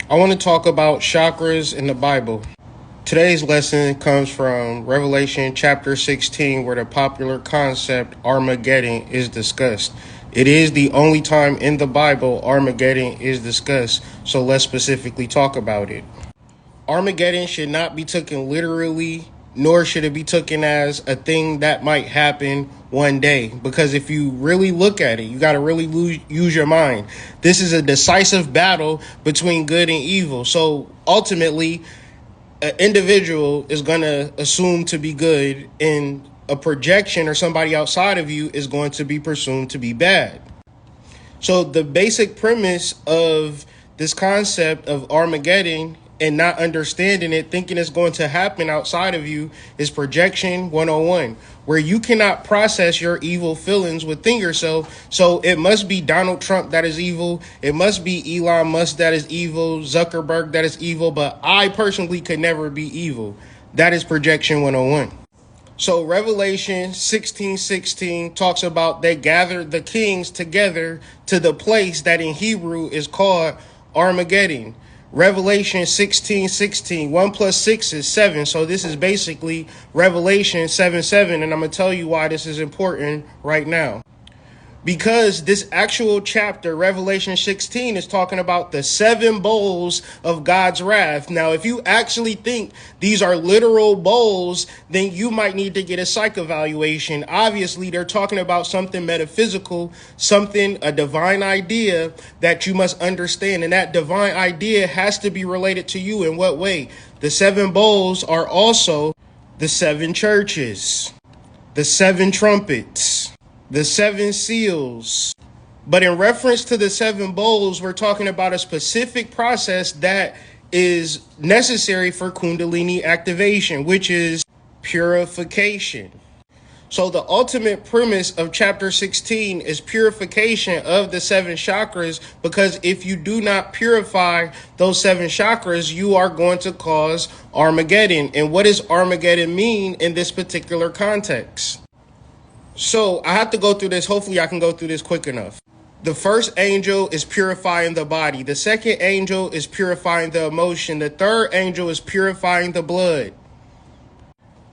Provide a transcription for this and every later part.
I want to talk about chakras in the Bible. Today's lesson comes from Revelation chapter 16, where the popular concept Armageddon is discussed. It is the only time in the Bible Armageddon is discussed, so let's specifically talk about it. Armageddon should not be taken literally, nor should it be taken as a thing that might happen one day. Because if you really look at it, you got to really use your mind. This is a decisive battle between good and evil. So ultimately, an individual is going to assume to be good, and a projection or somebody outside of you is going to be presumed to be bad. So the basic premise of this concept of Armageddon and not understanding it, thinking it's going to happen outside of you, is projection 101, where you cannot process your evil feelings within yourself. So it must be Donald Trump that is evil. It must be Elon Musk that is evil, Zuckerberg that is evil, but I personally could never be evil. That is projection 101. So Revelation 16:16 talks about they gathered the kings together to the place that in Hebrew is called Armageddon. Revelation 16:16, 1 plus 6 is 7. So this is basically Revelation 7:7. And I'm going to tell you why this is important right now. Because this actual chapter, Revelation 16, is talking about the 7 bowls of God's wrath. Now, if you actually think these are literal bowls, then you might need to get a psych evaluation. Obviously, they're talking about something metaphysical, something, a divine idea that you must understand. And that divine idea has to be related to you. In what way? The 7 bowls are also the 7 churches, the 7 trumpets, the 7 seals. But in reference to the 7 bowls, we're talking about a specific process that is necessary for Kundalini activation, which is purification. So the ultimate premise of chapter 16 is purification of the 7 chakras, because if you do not purify those 7 chakras, you are going to cause Armageddon. And what does Armageddon mean in this particular context? So I have to go through this. Hopefully I can go through this quick enough. The first angel is purifying the body. The second angel is purifying the emotion. The third angel is purifying the blood.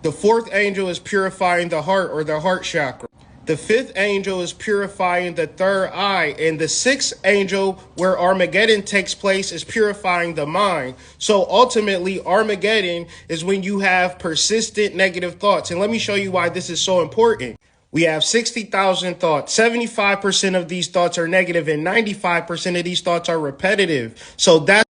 The fourth angel is purifying the heart, or the heart chakra. The fifth angel is purifying the third eye. And the sixth angel, where Armageddon takes place, is purifying the mind. So ultimately, Armageddon is when you have persistent negative thoughts. And let me show you why this is so important. We have 60,000 thoughts. 75% of these thoughts are negative, and 95% of these thoughts are repetitive. So that's